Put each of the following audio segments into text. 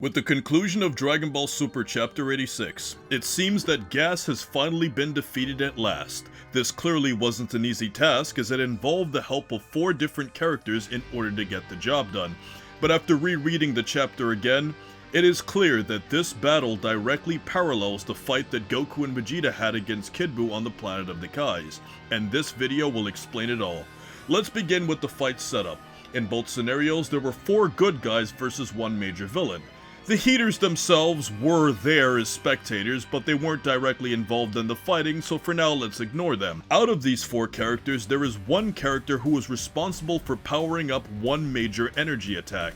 With the conclusion of Dragon Ball Super Chapter 86, it seems that Gas has finally been defeated at last. This clearly wasn't an easy task, as it involved the help of 4 different characters in order to get the job done. But after rereading the chapter again, it is clear that this battle directly parallels the fight that Goku and Vegeta had against Kid Buu on the planet of the Kais, and this video will explain it all. Let's begin with the fight setup. In both scenarios, there were 4 good guys versus 1 major villain. The Heaters themselves were there as spectators, but they weren't directly involved in the fighting, so for now let's ignore them. Out of these 4 characters, there is 1 character who is responsible for powering up 1 major energy attack.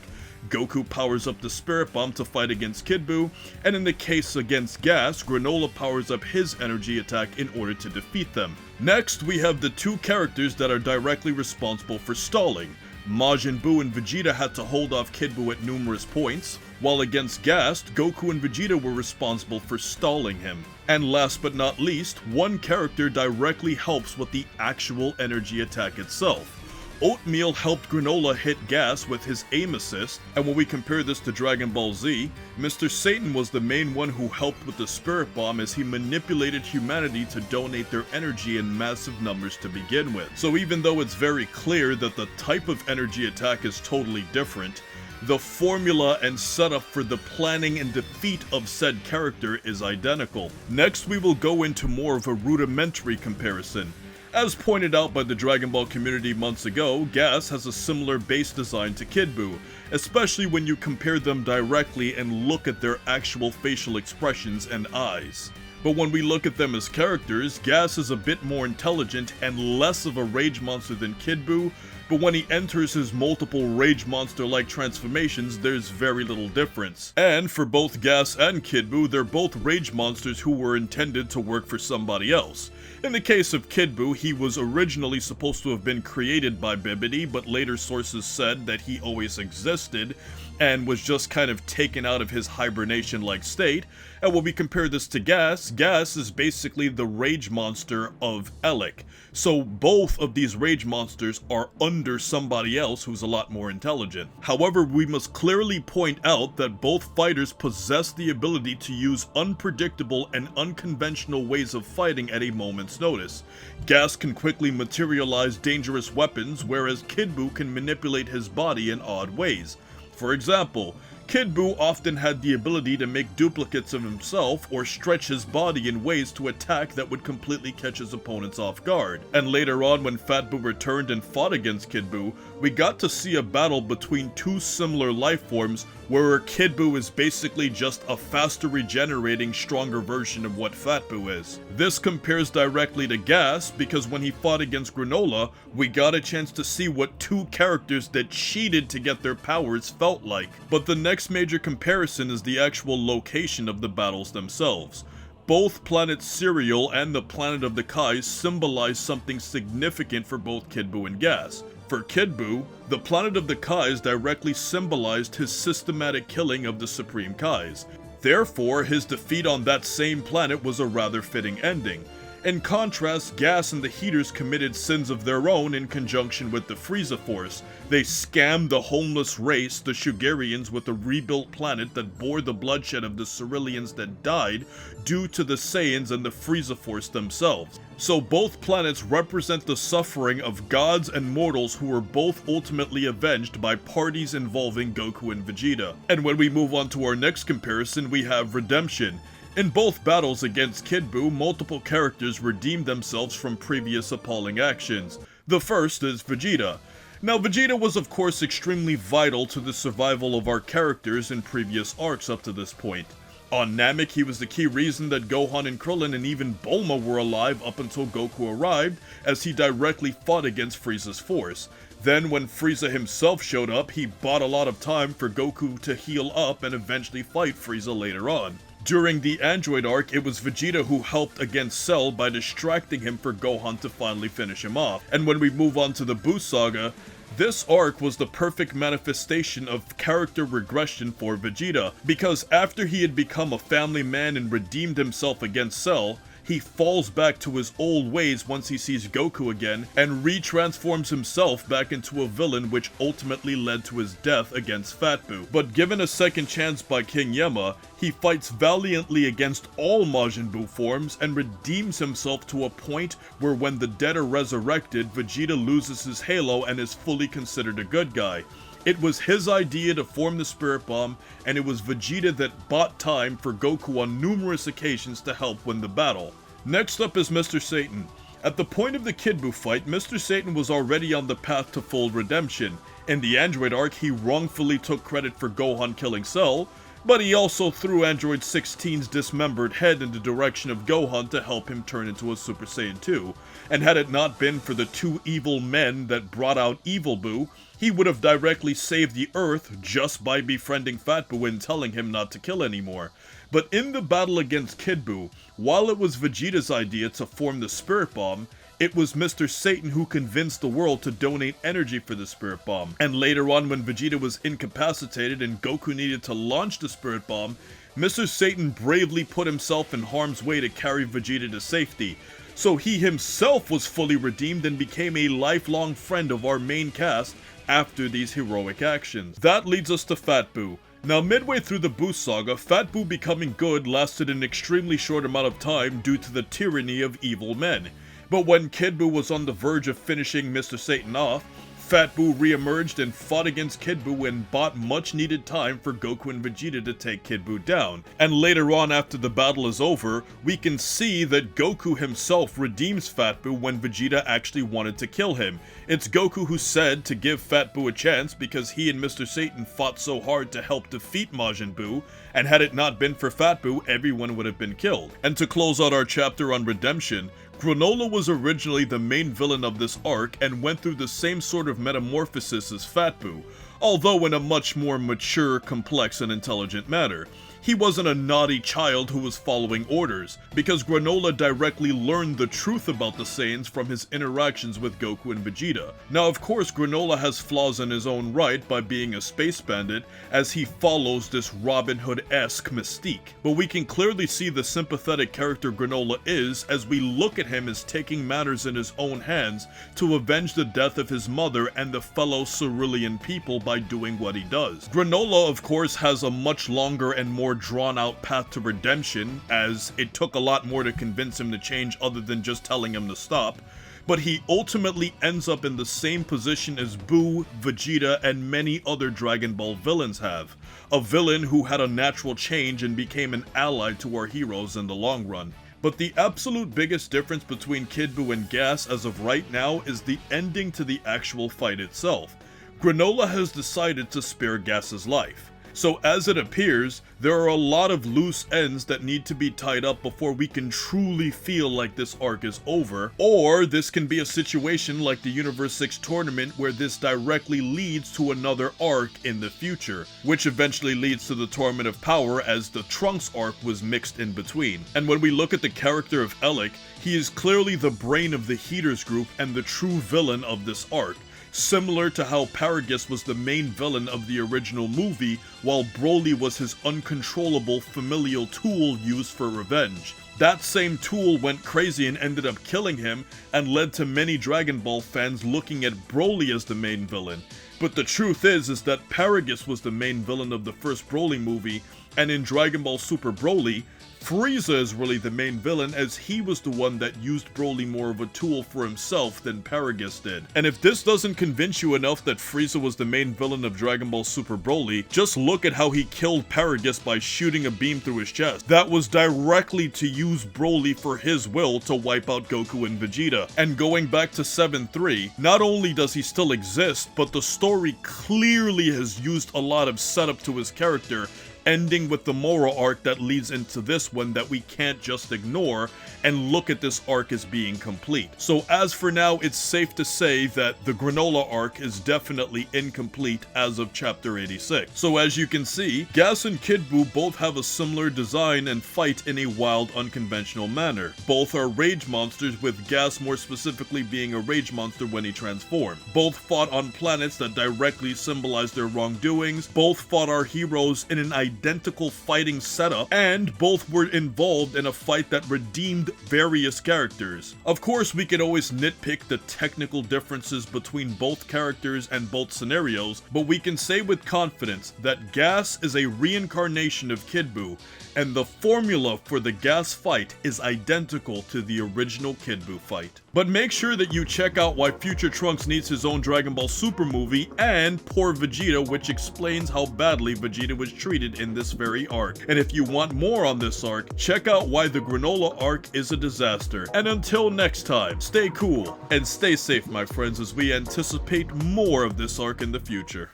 Goku powers up the Spirit Bomb to fight against Kid Buu, and in the case against Gas, Granolah powers up his energy attack in order to defeat them. Next, we have the 2 characters that are directly responsible for stalling. Majin Buu and Vegeta had to hold off Kid Buu at numerous points, while against Gas, Goku and Vegeta were responsible for stalling him. And last but not least, 1 character directly helps with the actual energy attack itself. Oatmeal helped Granolah hit Gas with his aim assist, and when we compare this to Dragon Ball Z, Mr. Satan was the main one who helped with the Spirit Bomb as he manipulated humanity to donate their energy in massive numbers to begin with. So even though it's very clear that the type of energy attack is totally different, the formula and setup for the planning and defeat of said character is identical. Next, we will go into more of a rudimentary comparison. As pointed out by the Dragon Ball community months ago, Gas has a similar base design to Kid Buu, especially when you compare them directly and look at their actual facial expressions and eyes. But when we look at them as characters, Gas is a bit more intelligent and less of a rage monster than Kid Buu, but when he enters his multiple rage monster-like transformations, there's very little difference. And for both Gas and Kid Buu, they're both rage monsters who were intended to work for somebody else. In the case of Kid Buu, he was originally supposed to have been created by Bibidi, but later sources said that he always existed and was just kind of taken out of his hibernation-like state. And when we compare this to Gas, Gas is basically the rage monster of Elec. So both of these rage monsters are under somebody else who's a lot more intelligent. However, we must clearly point out that both fighters possess the ability to use unpredictable and unconventional ways of fighting at a moment's notice. Gas can quickly materialize dangerous weapons, whereas Kid Buu can manipulate his body in odd ways. For example, Kid Buu often had the ability to make duplicates of himself or stretch his body in ways to attack that would completely catch his opponents off guard. And later on, when Fat Buu returned and fought against Kid Buu, we got to see a battle between 2 similar life forms where Kid Buu is basically just a faster regenerating, stronger version of what Fat Buu is. This compares directly to Gas because when he fought against Granolah, we got a chance to see what 2 characters that cheated to get their powers felt like. But the next major comparison is the actual location of the battles themselves. Both Planet Cereal and the Planet of the Kais symbolize something significant for both Kid Buu and Gas. For Kid Buu, the Planet of the Kais directly symbolized his systematic killing of the Supreme Kais. Therefore, his defeat on that same planet was a rather fitting ending. In contrast, Gas and the Heaters committed sins of their own in conjunction with the Frieza Force. They scammed the homeless race, the Shugarians, with a rebuilt planet that bore the bloodshed of the Ceruleans that died due to the Saiyans and the Frieza Force themselves. So both planets represent the suffering of gods and mortals who were both ultimately avenged by parties involving Goku and Vegeta. And when we move on to our next comparison, we have redemption. In both battles against Kid Buu, multiple characters redeemed themselves from previous appalling actions. The first is Vegeta. Now, Vegeta was of course extremely vital to the survival of our characters in previous arcs up to this point. On Namek, he was the key reason that Gohan and Krillin and even Bulma were alive up until Goku arrived, as he directly fought against Frieza's force. Then, when Frieza himself showed up, he bought a lot of time for Goku to heal up and eventually fight Frieza later on. During the Android arc, it was Vegeta who helped against Cell by distracting him for Gohan to finally finish him off. And when we move on to the Buu saga, this arc was the perfect manifestation of character regression for Vegeta, because after he had become a family man and redeemed himself against Cell, he falls back to his old ways once he sees Goku again, and retransforms himself back into a villain, which ultimately led to his death against Fat Buu. But given a second chance by King Yama, he fights valiantly against all Majin Buu forms and redeems himself to a point where when the dead are resurrected, Vegeta loses his halo and is fully considered a good guy. It was his idea to form the Spirit Bomb, and it was Vegeta that bought time for Goku on numerous occasions to help win the battle. Next up is Mr. Satan. At the point of the Kid Buu fight, Mr. Satan was already on the path to full redemption. In the Android arc, he wrongfully took credit for Gohan killing Cell, but he also threw Android 16's dismembered head in the direction of Gohan to help him turn into a Super Saiyan 2, and had it not been for the two evil men that brought out Evil Buu, he would have directly saved the Earth just by befriending Fat Buu and telling him not to kill anymore. But in the battle against Kid Buu, while it was Vegeta's idea to form the Spirit Bomb, it was Mr. Satan who convinced the world to donate energy for the Spirit Bomb. And later on, when Vegeta was incapacitated and Goku needed to launch the Spirit Bomb, Mr. Satan bravely put himself in harm's way to carry Vegeta to safety. So he himself was fully redeemed and became a lifelong friend of our main cast after these heroic actions. That leads us to Fat Buu. Now, midway through the Buu saga, Fat Buu becoming good lasted an extremely short amount of time due to the tyranny of evil men. But when Kid Buu was on the verge of finishing Mr. Satan off, Fat Buu re-emerged and fought against Kid Buu and bought much needed time for Goku and Vegeta to take Kid Buu down. And later on, after the battle is over, we can see that Goku himself redeems Fat Buu when Vegeta actually wanted to kill him. It's Goku who said to give Fat Buu a chance because he and Mr. Satan fought so hard to help defeat Majin Buu, and had it not been for Fat Buu, everyone would have been killed. And to close out our chapter on redemption, Granolah was originally the main villain of this arc and went through the same sort of metamorphosis as Fat Buu, although in a much more mature, complex, and intelligent manner. He wasn't a naughty child who was following orders, because Granolah directly learned the truth about the Saiyans from his interactions with Goku and Vegeta. Now, of course, Granolah has flaws in his own right by being a space bandit, as he follows this Robin Hood-esque mystique. But we can clearly see the sympathetic character Granolah is as we look at him as taking matters in his own hands to avenge the death of his mother and the fellow Cerulean people by doing what he does. Granolah, of course, has a much longer and more drawn-out path to redemption, as it took a lot more to convince him to change other than just telling him to stop, but he ultimately ends up in the same position as Buu, Vegeta, and many other Dragon Ball villains have. A villain who had a natural change and became an ally to our heroes in the long run. But the absolute biggest difference between Kid Buu and Gas as of right now is the ending to the actual fight itself. Granolah has decided to spare Gas's life. So as it appears, there are a lot of loose ends that need to be tied up before we can truly feel like this arc is over, or this can be a situation like the Universe 6 tournament where this directly leads to another arc in the future, which eventually leads to the Tournament of Power as the Trunks arc was mixed in between. And when we look at the character of Elec, he is clearly the brain of the Heaters group and the true villain of this arc. Similar to how Paragus was the main villain of the original movie, while Broly was his uncontrollable familial tool used for revenge. That same tool went crazy and ended up killing him, and led to many Dragon Ball fans looking at Broly as the main villain. But the truth is that Paragus was the main villain of the first Broly movie, and in Dragon Ball Super Broly, Frieza is really the main villain, as he was the one that used Broly more of a tool for himself than Paragus did. And if this doesn't convince you enough that Frieza was the main villain of Dragon Ball Super Broly, just look at how he killed Paragus by shooting a beam through his chest. That was directly to use Broly for his will to wipe out Goku and Vegeta. And going back to 7-3, not only does he still exist, but the story clearly has used a lot of setup to his character, ending with the Moro arc that leads into this one that we can't just ignore and look at this arc as being complete. So as for now, it's safe to say that the Granolah arc is definitely incomplete as of chapter 86. So as you can see, Gas and Kid Buu both have a similar design and fight in a wild, unconventional manner. Both are rage monsters, with Gas more specifically being a rage monster when he transformed. Both fought on planets that directly symbolize their wrongdoings. Both fought our heroes in an identical fighting setup, and both were involved in a fight that redeemed various characters. Of course, we could always nitpick the technical differences between both characters and both scenarios, but we can say with confidence that Gas is a reincarnation of Kid Buu, and the formula for the Gas fight is identical to the original Kid Buu fight. But make sure that you check out why future Trunks needs his own Dragon Ball Super movie, and Poor Vegeta, which explains how badly Vegeta was treated in this very arc. And if you want more on this arc, check out why the Granolah arc is a disaster. And until next time, stay cool and stay safe, my friends, as we anticipate more of this arc in the future.